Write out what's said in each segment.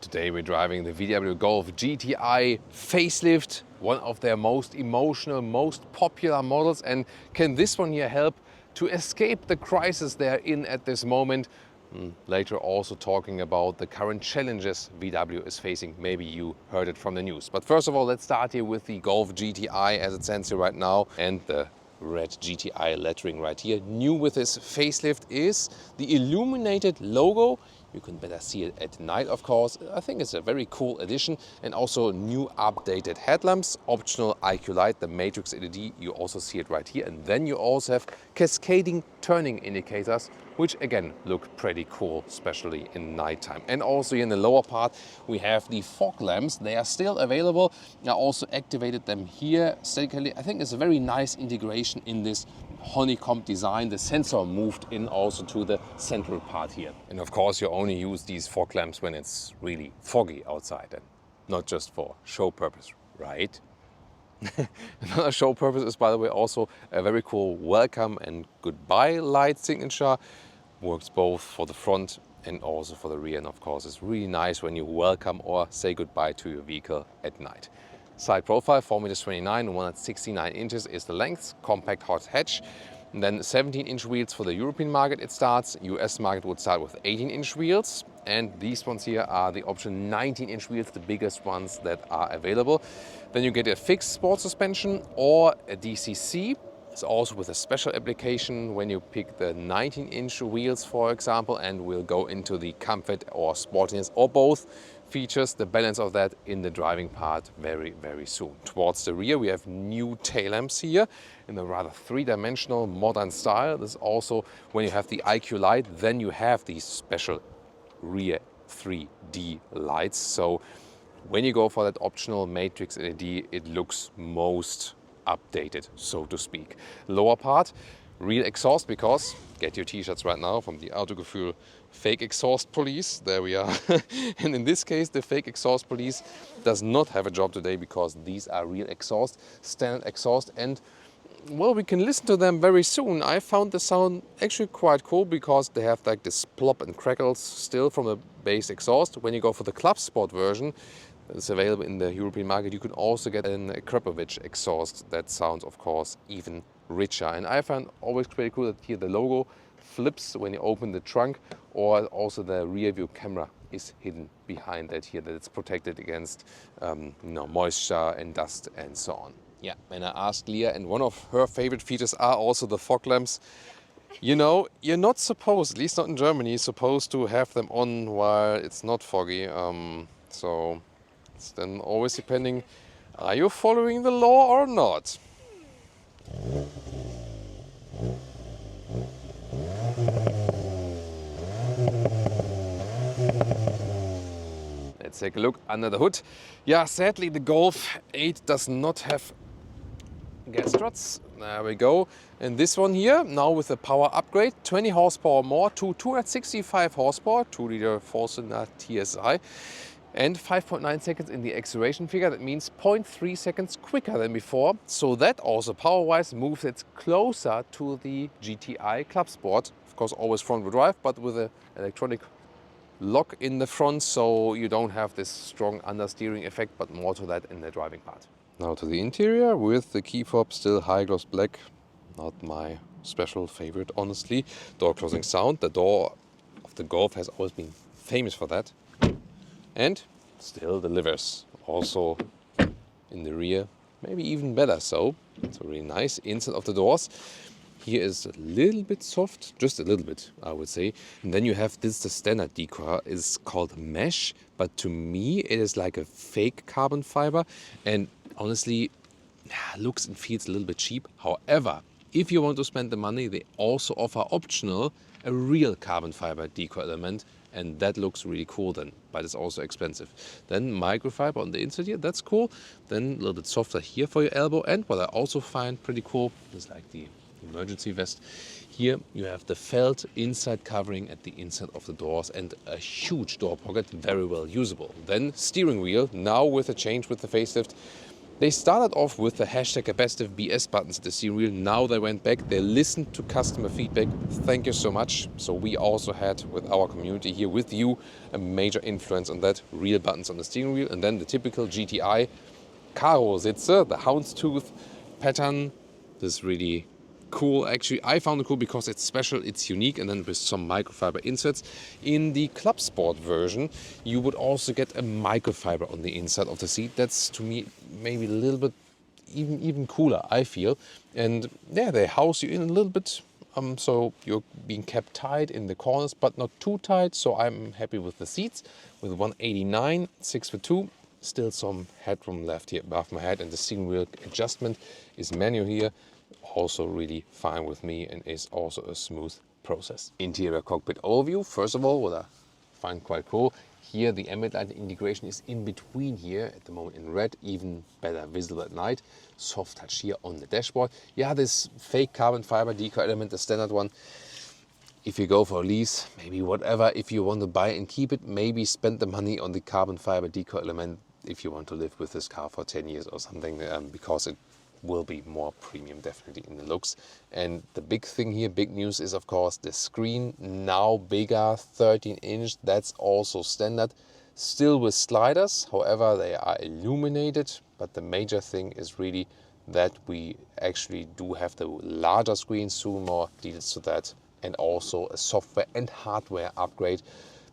Today we're driving the VW Golf GTI facelift, one of their most emotional, most popular models. And can this one here help to escape the crisis they're in at this moment? Later also talking about the current challenges VW is facing. Maybe you heard it from the news. But first of all, let's start here with the Golf GTI as it stands here right now, and the red GTI lettering right here. New with this facelift is the illuminated logo. You can better see it at night, of course. I think it's a very cool addition. And also new updated headlamps, optional IQ light, the matrix LED. You also see it right here. And then you also have cascading turning indicators, which again look pretty cool, especially in nighttime. And also in the lower part, we have the fog lamps. They are still available. I also activated them here statically. I think it's a very nice integration in this honeycomb design. The sensor moved in also to the central part here. And of course, you only use these fog lamps when it's really foggy outside and not just for show purpose, right? Another show purpose is, by the way, also a very cool welcome and goodbye light signature. Works both for the front and also for the rear. And of course, it's really nice when you welcome or say goodbye to your vehicle at night. Side profile, 4.29 m, 169 inches is the length, compact hot hatch. And then 17-inch wheels for the European market it starts. US market would start with 18-inch wheels. And these ones here are the option 19-inch wheels, the biggest ones that are available. Then you get a fixed sport suspension or a DCC. It's also with a special application when you pick the 19-inch wheels, for example, and we'll go into the comfort or sportiness or both features, the balance of that in the driving part very, very soon. Towards the rear, we have new tail lamps here in a rather three-dimensional modern style. This is also when you have the IQ light, then you have these special rear 3D lights. So when you go for that optional matrix LED, it looks most updated, so to speak. Lower part, real exhaust, because get your t-shirts right now from the Autogefühl fake exhaust police. There we are. And in this case, the fake exhaust police does not have a job today because these are real exhaust, standard exhaust. And well, we can listen to them very soon. I found the sound actually quite cool because they have like this plop and crackles still from the base exhaust. When you go for the Clubsport version, it's available in the European market, you can also get an Akrapovic exhaust that sounds, of course, even richer. And I find always pretty cool that here the logo flips when you open the trunk, or also the rear view camera is hidden behind that here, that it's protected against moisture and dust and so on. Yeah, and I asked Leah, and one of her favorite features are also the fog lamps. You know, you're not supposed, at least not in Germany, supposed to have them on while it's not foggy. So it's then always depending, are you following the law or not? Let's take a look under the hood. Yeah, sadly the Golf 8 does not have gas struts. There we go. And this one here, now with a power upgrade, 20 horsepower more to 265 horsepower, 2-liter 4-cylinder TSI. And 5.9 seconds in the acceleration figure. That means 0.3 seconds quicker than before. So that also power-wise moves it closer to the GTI Clubsport. Of course, always front-wheel drive, but with an electronic lock in the front, so you don't have this strong understeering effect, but more to that in the driving part. Now to the interior with the key fob still high gloss black. Not my special favorite, honestly. Door closing sound. The door of the Golf has always been famous for that. And still delivers. Also in the rear, maybe even better so. So really nice. Inside of the doors. Here is a little bit soft, just a little bit, I would say. And then you have this, the standard decor is called mesh, but to me it is like a fake carbon fiber. And honestly, looks and feels a little bit cheap. However, if you want to spend the money, they also offer optional a real carbon fiber decor element. And that looks really cool then, but it's also expensive. Then microfiber on the inside here, that's cool. Then a little bit softer here for your elbow. And what I also find pretty cool is like the emergency vest. Here you have the felt inside covering at the inside of the doors and a huge door pocket, very well usable. Then steering wheel, now with a change with the facelift, They started off with the hashtag capacitive BS buttons at the steering wheel. Now they went back, they listened to customer feedback. Thank you so much. So we also had with our community here with you a major influence on that. Real buttons on the steering wheel, and then the typical GTI Karo Sitze, the houndstooth pattern. This is really cool. Actually, I found it cool because it's special, it's unique, and then with some microfiber inserts. In the Clubsport version, you would also get a microfiber on the inside of the seat. That's, to me, maybe a little bit even cooler, I feel. And yeah, they house you in a little bit, so you're being kept tight in the corners, but not too tight. So I'm happy with the seats. With 189, 6'2", still some headroom left here above my head, and the steering wheel adjustment is manual here. Also really fine with me, and is also a smooth process. Interior cockpit overview. First of all, what I find quite cool, here the ambient light integration is in between here at the moment in red, even better visible at night. Soft touch here on the dashboard. Yeah, this fake carbon fiber decal element, the standard one. If you go for a lease, maybe whatever, if you want to buy and keep it, maybe spend the money on the carbon fiber decal element if you want to live with this car for 10 years or something, because it will be more premium definitely in the looks. And the big thing here, big news, is of course the screen, now bigger, 13-inch. That's also standard, still with sliders. However, they are illuminated, but the major thing is really that we actually do have the larger screen, soon more details to that, and also a software and hardware upgrade,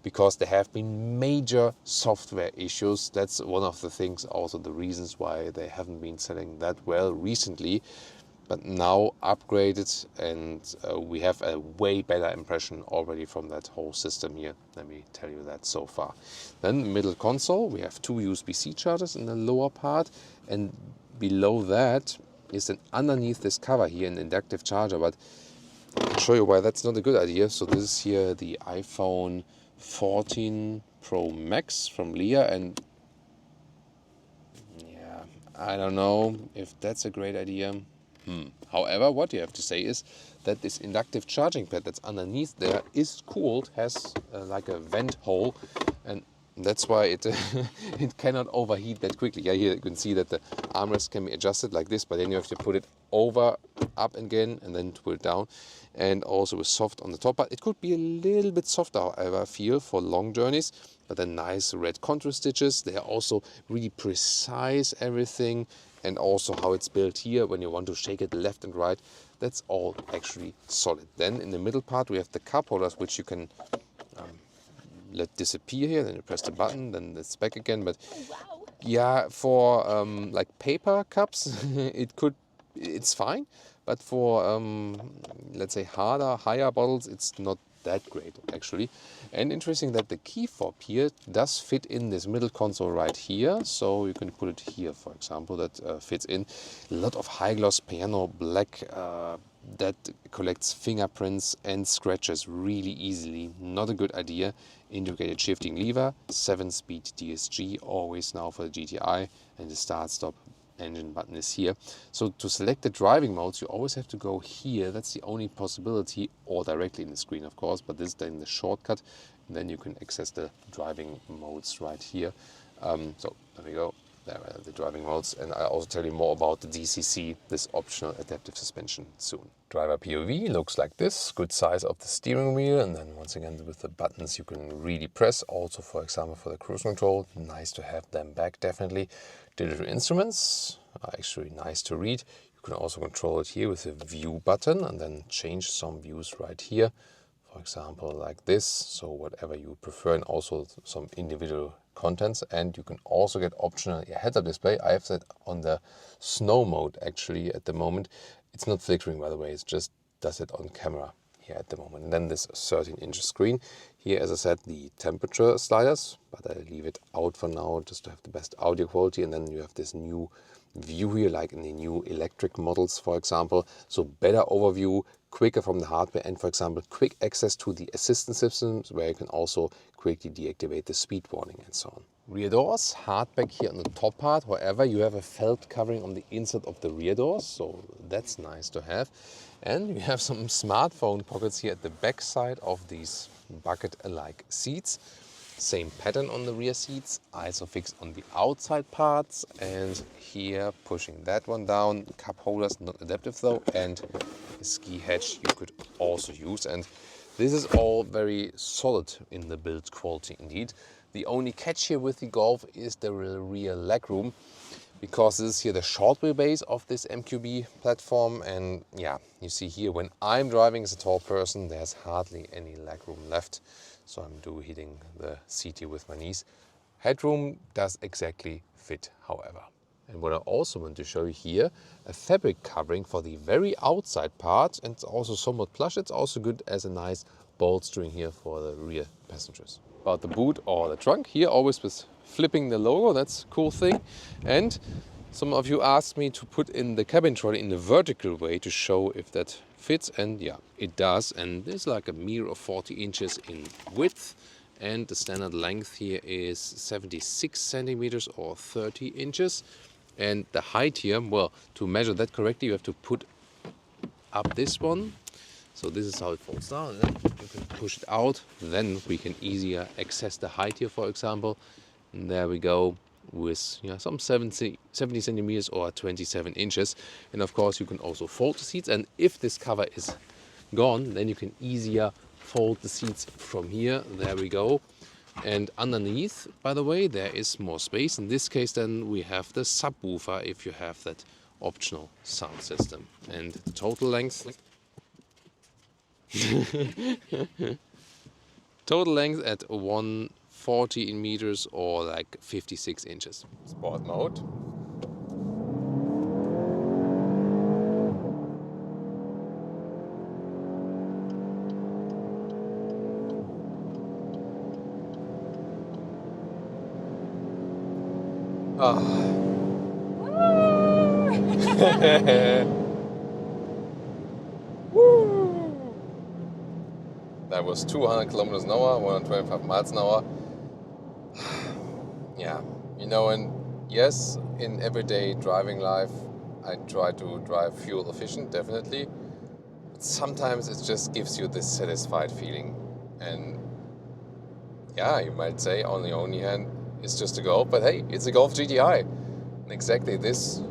because there have been major software issues. That's one of the things, also the reasons why they haven't been selling that well recently. But now upgraded, and we have a way better impression already from that whole system here. Let me tell you that so far. Then middle console, we have two USB-C chargers in the lower part, and below that is an underneath this cover here an inductive charger. But I'll show you why that's not a good idea. So this is here the iPhone 14 Pro Max from Lear, and yeah, I don't know if that's a great idea. However, what you have to say is that this inductive charging pad that's underneath there is cooled, has like a vent hole, and that's why it it cannot overheat that quickly. Yeah, here you can see that the armrest can be adjusted like this, but then you have to put it over, up again, and then pull it down. And also with soft on the top, but it could be a little bit softer, however, I feel, for long journeys. But then nice red contour stitches. They are also really precise, everything, and also how it's built here when you want to shake it left and right. That's all actually solid. Then in the middle part we have the cup holders, which you can let disappear here. Then you press the button, then it's back again. But yeah, for like paper cups, it's fine. But for, let's say, higher bottles, it's not that great, actually. And interesting that the key fob here does fit in this middle console right here. So you can put it here, for example, that fits in. A lot of high-gloss piano black that collects fingerprints and scratches really easily. Not a good idea. Integrated shifting lever, 7-speed DSG, always now for the GTI, and the start-stop engine button is here. So to select the driving modes, you always have to go here. That's the only possibility, or directly in the screen, of course, but this is then the shortcut. And then you can access the driving modes right here. So there we go. There are the driving modes, and I'll also tell you more about the DCC, this optional adaptive suspension, soon. Driver POV looks like this. Good size of the steering wheel, and then once again with the buttons you can really press. Also, for example, for the cruise control, nice to have them back, definitely. Digital instruments are actually nice to read. You can also control it here with the view button, and then change some views right here. For example, like this, so whatever you prefer, and also some individual contents. And you can also get optional heads-up display. I have that on the snow mode actually at the moment. It's not flickering, by the way, it just does it on camera here at the moment. And then this 13-inch screen here, as I said, the temperature sliders, but I leave it out for now just to have the best audio quality. And then you have this new view here, like in the new electric models, for example. So better overview, quicker from the hardware, and for example, quick access to the assistance systems, where you can also quickly deactivate the speed warning and so on. Rear doors, hardback here on the top part. However, you have a felt covering on the inside of the rear doors, so that's nice to have. And you have some smartphone pockets here at the back side of these bucket-alike seats. Same pattern on the rear seats, ISOFIX on the outside parts, and here pushing that one down. Cup holders, not adaptive though, and a ski hatch you could also use. And this is all very solid in the build quality indeed. The only catch here with the Golf is the rear legroom, because this is here the short wheelbase of this MQB platform. And yeah, you see here when I'm driving as a tall person, there's hardly any legroom left. So I'm hitting the seat here with my knees. Headroom does exactly fit, however. And what I also want to show you here, a fabric covering for the very outside part, and it's also somewhat plush. It's also good as a nice bolstering here for the rear passengers. About the boot or the trunk, here always with flipping the logo, that's a cool thing. And some of you asked me to put in the cabin trolley in a vertical way to show if that fits, and yeah, it does. And there's like a mere of 40 inches in width, and the standard length here is 76 centimeters or 30 inches. And the height here, well, to measure that correctly, you have to put up this one. So this is how it folds down, and then you can push it out. Then we can easier access the height here, for example. And there we go, with some 70 centimeters or 27 inches. And of course you can also fold the seats, and if this cover is gone, then you can easier fold the seats from here. There we go. And underneath, by the way, there is more space. In this case then we have the subwoofer if you have that optional sound system. And the total length total length at 140 meters or like 56 inches. Sport mode. That was 200 kilometers an hour, 125 miles an hour. Yeah, and yes, in everyday driving life, I try to drive fuel efficient, definitely. But sometimes it just gives you this satisfied feeling. And yeah, you might say on the only hand, it's just a Golf, but hey, it's a Golf GTI. And exactly this. You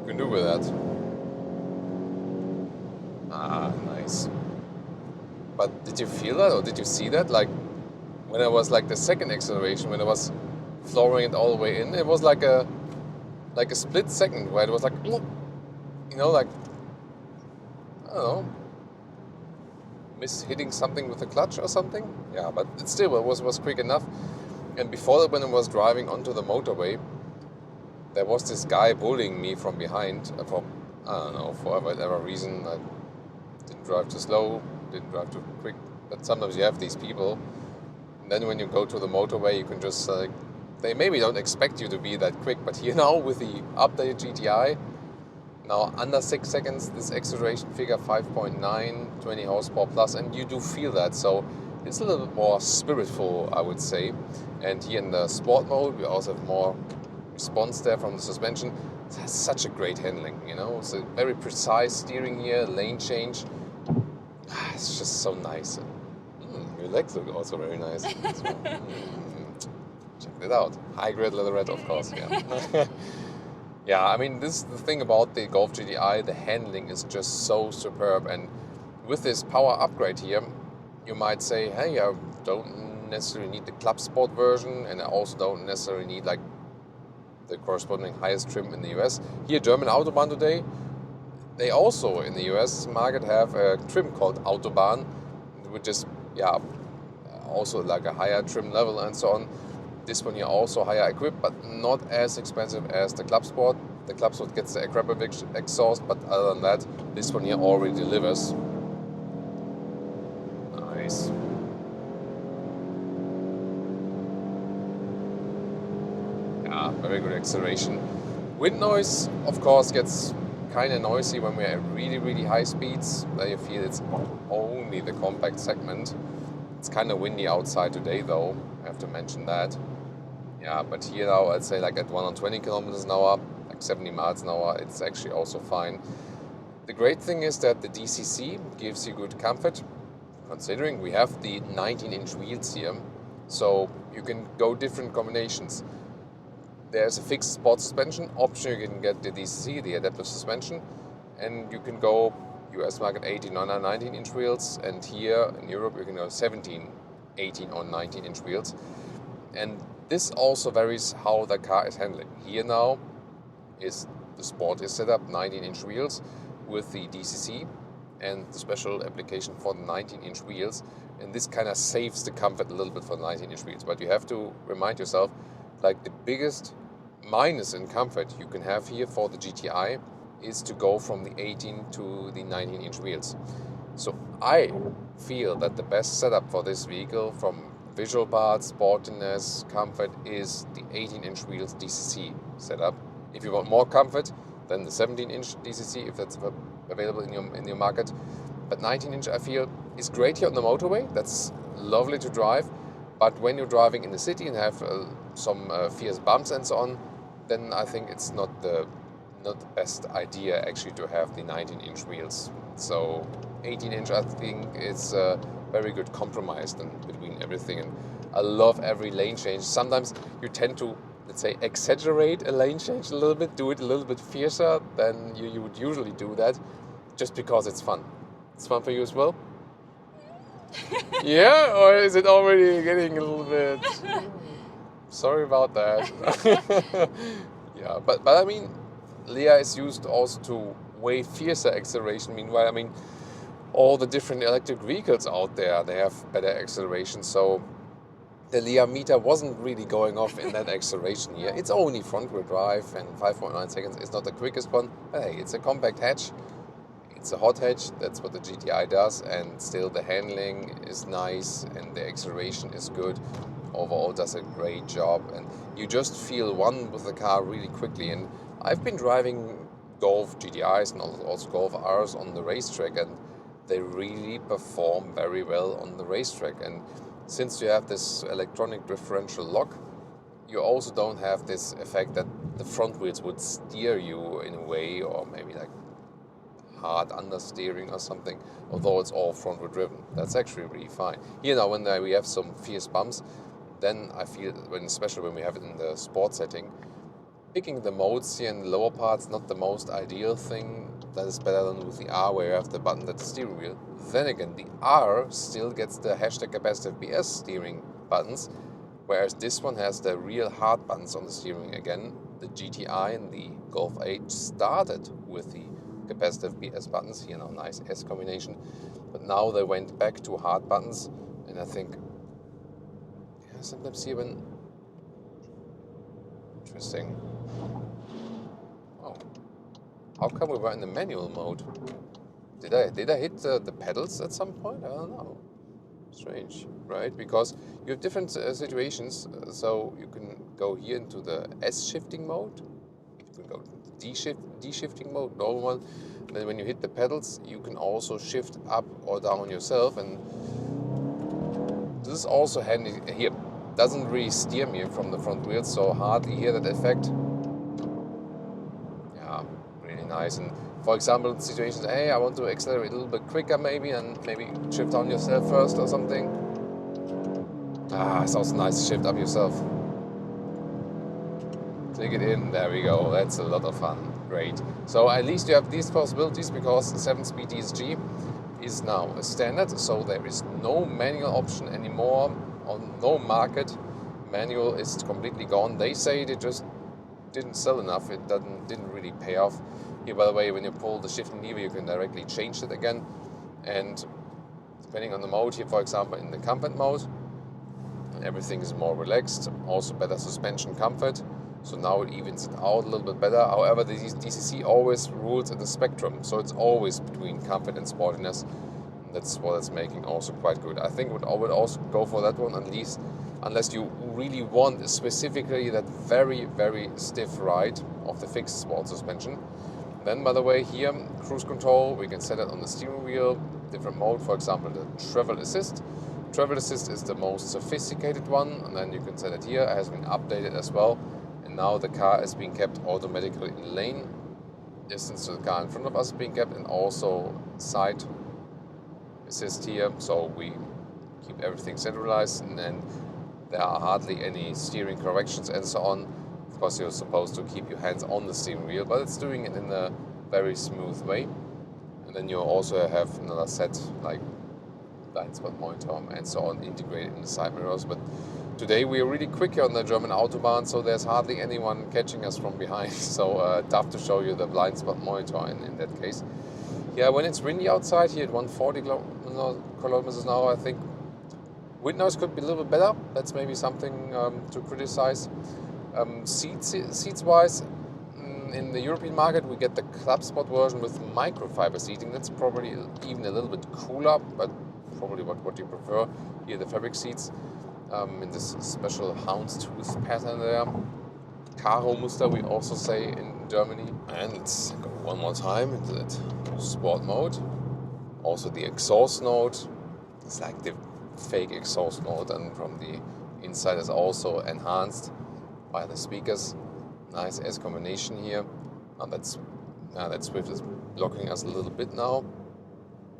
can do with that. Nice. But did you feel that, or did you see that? Like when I was like the second acceleration, when I was flooring it all the way in, it was like a split second where it was like, like, I don't know, hitting something with the clutch or something. Yeah, but it still was quick enough. And before that, when I was driving onto the motorway, there was this guy bullying me from behind for, I don't know, for whatever reason. I didn't drive too slow, didn't drive too quick, but sometimes you have these people. And then when you go to the motorway, you can just, they maybe don't expect you to be that quick, but with the updated GTI, now under 6 seconds, this acceleration figure 5.9, 20 horsepower plus, and you do feel that. So it's a little bit more spiritful, I would say. And here in the sport mode, we also have more response there from the suspension. It has such a great handling, It's a very precise steering here, lane change. It's just so nice. Your legs look also very nice. Check it out. High-grade leatherette, of course, yeah. Yeah, I mean, this is the thing about the Golf GTI. The handling is just so superb. And with this power upgrade here, you might say, hey, I don't necessarily need the Clubsport version, and I also don't necessarily need like the corresponding highest trim in the US. Here, German Autobahn today, they also in the US market have a trim called Autobahn, which is also like a higher trim level and so on. This one here also higher equipped, but not as expensive as the Clubsport. The Clubsport gets the Akrapovic exhaust, but other than that, this one here already delivers. Nice. Yeah, very good acceleration. Wind noise, of course, gets kind of noisy when we're at really, really high speeds. There you feel it's only the compact segment. It's kind of windy outside today, though. I have to mention that. Yeah, but here now, I'd say like at 120 kilometers an hour, like 70 miles an hour, it's actually also fine. The great thing is that the DCC gives you good comfort, considering we have the 19-inch wheels here, so you can go different combinations. There's a fixed sport suspension option, you can get the DCC, the adaptive suspension, and you can go US market 18 or 19-inch wheels, and here in Europe you can go 17, 18 or 19-inch wheels. And this also varies how the car is handling. Here now is the Sport is set up 19-inch wheels with the DCC and the special application for the 19-inch wheels, and this kind of saves the comfort a little bit for the 19-inch wheels. But you have to remind yourself, like, the biggest minus in comfort you can have here for the GTI is to go from the 18 to the 19-inch wheels. So I feel that the best setup for this vehicle from visual parts, sportiness, comfort is the 18-inch wheels DCC setup. If you want more comfort, then the 17-inch DCC, if that's available in your market. But 19-inch I feel is great here on the motorway. That's lovely to drive. But when you're driving in the city and have some fierce bumps and so on, then I think it's not the best idea actually to have the 19-inch wheels. So 18-inch I think is a very good compromise then between everything. And I love every lane change. Sometimes you tend to, let's say, exaggerate a lane change a little bit, do it a little bit fiercer than you would usually do that, just because it's fun. It's fun for you as well? Yeah, or is it already getting a little bit... Sorry about that. Yeah, but I mean, Leia is used also to way fiercer acceleration. Meanwhile, I mean, all the different electric vehicles out there, they have better acceleration. So the Leia meter wasn't really going off in that acceleration here. It's only front-wheel drive, and 5.9 seconds is not the quickest one. But hey, it's a compact hatch. It's a hot hatch. That's what the GTI does. And still the handling is nice and the acceleration is good. Overall does a great job, and you just feel one with the car really quickly. And I've been driving Golf GTIs and also Golf Rs on the racetrack, and they really perform very well on the racetrack. And since you have this electronic differential lock, you also don't have this effect that the front wheels would steer you in a way, or maybe like hard understeering or something, although it's all front wheel driven. That's actually really fine. Here now, when we have some fierce bumps, then I feel, especially when we have it in the sport setting, picking the modes here in the lower parts, not the most ideal thing. That is better than with the R, where you have the button at the steering wheel. Then again, the R still gets the hashtag capacitive PS steering buttons, whereas this one has the real hard buttons on the steering again. The GTI and the Golf 8 started with the capacitive PS buttons, here now nice S combination, but now they went back to hard buttons, and I think sometimes here when... Interesting. Oh. How come we were in the manual mode? Did I hit the pedals at some point? I don't know. Strange, right? Because you have different situations. So you can go here into the S shifting mode. You can go to D shifting mode, normal one. And then when you hit the pedals, you can also shift up or down yourself. And this is also handy here. Doesn't really steer me from the front wheels, so hardly hear that effect. Yeah, really nice. And for example, situations, hey, I want to accelerate a little bit quicker maybe, and maybe shift down yourself first or something. It's also nice to shift up yourself. Take it in, there we go. That's a lot of fun. Great. So at least you have these possibilities, because 7-speed DSG is now a standard, so there is no manual option anymore. On no market, manual is completely gone. They say they just didn't sell enough. It didn't really pay off. Here, by the way, when you pull the shifting lever, you can directly change it again. And depending on the mode, here, for example, in the comfort mode, everything is more relaxed. Also better suspension comfort. So now it evens it out a little bit better. However, the DCC always rules in the spectrum. So it's always between comfort and sportiness. That's what it's making also quite good. I think I would also go for that one, at least, unless you really want specifically that very, very stiff ride of the fixed sport suspension. Then, by the way, here, cruise control, we can set it on the steering wheel, different mode, for example, the travel assist. Travel assist is the most sophisticated one, and then you can set it here. It has been updated as well, and now the car is being kept automatically in lane. distance to the car in front of us being kept, and also side assist here, so we keep everything centralized, and then there are hardly any steering corrections and so on. Of course, you're supposed to keep your hands on the steering wheel, but it's doing it in a very smooth way. And then you also have another set like blind spot monitor and so on integrated in the side mirrors. But today we are really quick on the German Autobahn, so there's hardly anyone catching us from behind. So tough to show you the blind spot monitor in that case. Yeah, when it's windy outside here at 140 kilometers an hour, I think wind noise could be a little bit better. That's maybe something to criticize. Seats wise, in the European market we get the Clubsport version with microfiber seating. That's probably even a little bit cooler, but probably what you prefer. Here the fabric seats in this special houndstooth pattern there. Karo Muster we also say in Germany. And let's go one more time into that sport mode. Also the exhaust note. It's like the fake exhaust note, and from the inside is also enhanced by the speakers. Nice S combination here. Now that Swift is blocking us a little bit now.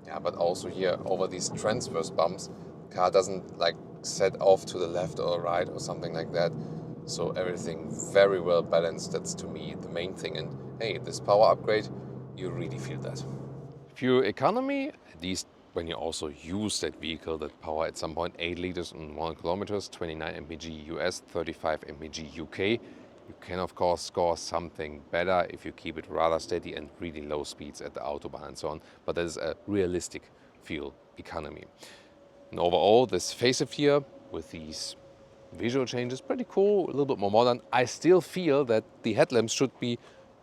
Yeah, but also here over these transverse bumps, the car doesn't like set off to the left or right or something like that. So everything very well balanced. That's to me the main thing. And hey, this power upgrade, you really feel that. Fuel economy, at least when you also use that vehicle, that power at some point, 8 liters and 1 kilometers, 29 mpg US, 35 mpg UK. You can of course score something better if you keep it rather steady and really low speeds at the Autobahn and so on, but that is a realistic fuel economy. And overall, this facelift here with these visual changes, pretty cool, a little bit more modern. I still feel that the headlamps should be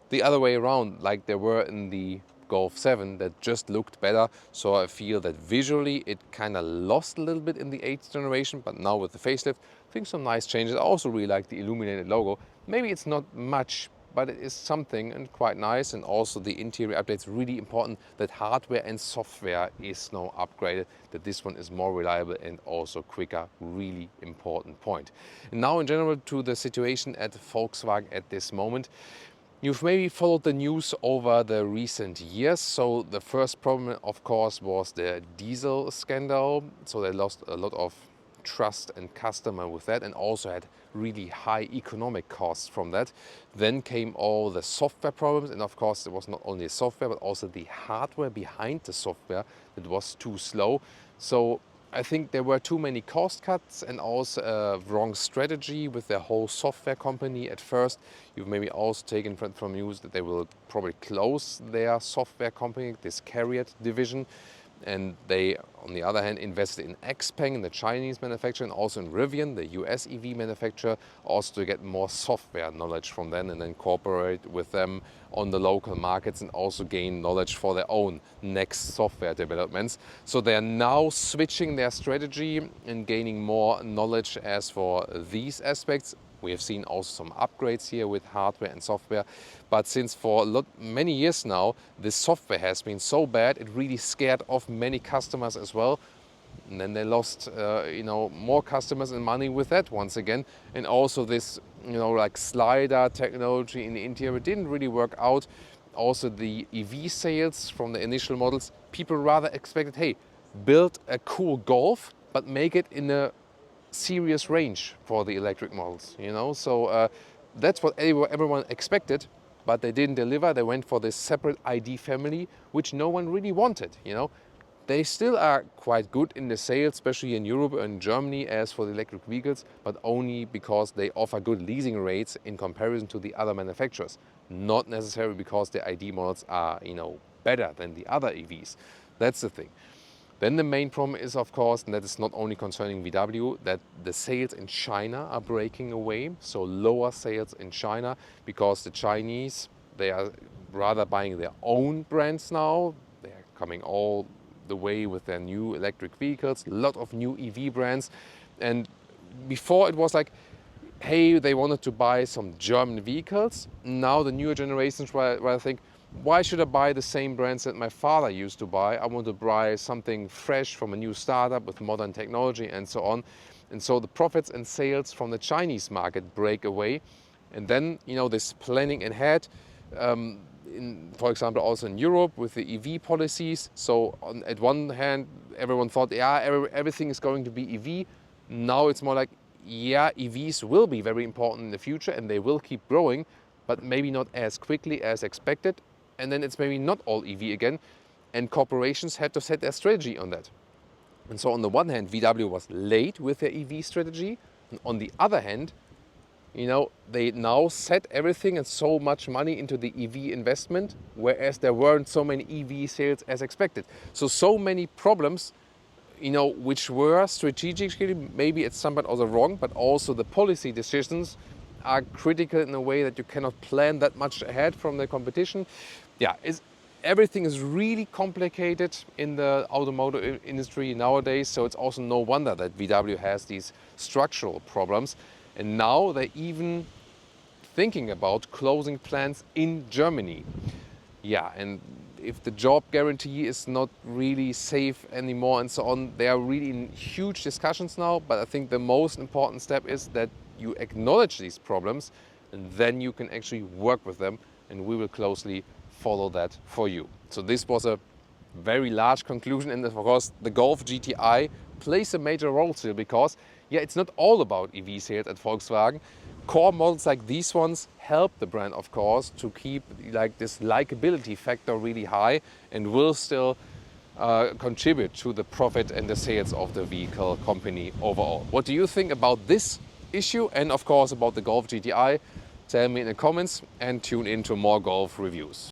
the other way around, like they were in the Golf 7, that just looked better. So I feel that visually it kind of lost a little bit in the 8th generation, but now with the facelift, I think some nice changes. I also really like the illuminated logo. Maybe it's not much, but it is something and quite nice. And also the interior updates, really important that hardware and software is now upgraded, that this one is more reliable and also quicker, really important point. And now in general to the situation at Volkswagen at this moment. You've maybe followed the news over the recent years. So the first problem, of course, was the diesel scandal. So they lost a lot of trust and customer with that, and also had really high economic costs from that. Then came all the software problems, and of course it was not only the software but also the hardware behind the software that was too slow. So I think there were too many cost cuts and also a wrong strategy with their whole software company at first. You've maybe also taken from news that they will probably close their software company, this CARIAD division. And they, on the other hand, invested in XPeng, the Chinese manufacturer, and also in Rivian, the US EV manufacturer, also to get more software knowledge from them and then cooperate with them on the local markets and also gain knowledge for their own next software developments. So they are now switching their strategy and gaining more knowledge as for these aspects. We have seen also some upgrades here with hardware and software. But since for many years now, this software has been so bad, it really scared off many customers as well. And then they lost, more customers and money with that once again. And also this, like slider technology in the interior didn't really work out. Also the EV sales from the initial models, people rather expected, hey, build a cool Golf, but make it in a serious range for the electric models, So that's what everyone expected, but they didn't deliver. They went for this separate ID family, which no one really wanted, They still are quite good in the sales, especially in Europe and Germany as for the electric vehicles, but only because they offer good leasing rates in comparison to the other manufacturers. Not necessarily because the ID models are, better than the other EVs. That's the thing. Then the main problem is, of course, and that is not only concerning VW, that the sales in China are breaking away. So lower sales in China because the Chinese, they are rather buying their own brands now. They are coming all the way with their new electric vehicles, a lot of new EV brands. And before it was like, hey, they wanted to buy some German vehicles. Now the newer generations where I think, why should I buy the same brands that my father used to buy? I want to buy something fresh from a new startup with modern technology and so on. And so the profits and sales from the Chinese market break away. And then, this planning ahead, for example, also in Europe with the EV policies. So at one hand, everyone thought, yeah, everything is going to be EV. Now it's more like, yeah, EVs will be very important in the future and they will keep growing, but maybe not as quickly as expected. And then it's maybe not all EV again. And corporations had to set their strategy on that. And so on the one hand, VW was late with their EV strategy. And on the other hand, they now set everything and so much money into the EV investment, whereas there weren't so many EV sales as expected. So many problems, which were strategically, maybe at some point also wrong, but also the policy decisions are critical in a way that you cannot plan that much ahead from the competition. Yeah, everything is really complicated in the automotive industry nowadays, so it's also no wonder that VW has these structural problems. And now they're even thinking about closing plants in Germany. Yeah, and if the job guarantee is not really safe anymore and so on, they are really in huge discussions now. But I think the most important step is that you acknowledge these problems and then you can actually work with them, and we will closely follow that for you. So this was a very large conclusion, and of course the Golf GTI plays a major role still because, yeah, it's not all about EV sales at Volkswagen. Core models like these ones help the brand, of course, to keep this likability factor really high and will still contribute to the profit and the sales of the vehicle company overall. What do you think about this issue and of course about the Golf GTI? Tell me in the comments and tune in to more Golf reviews.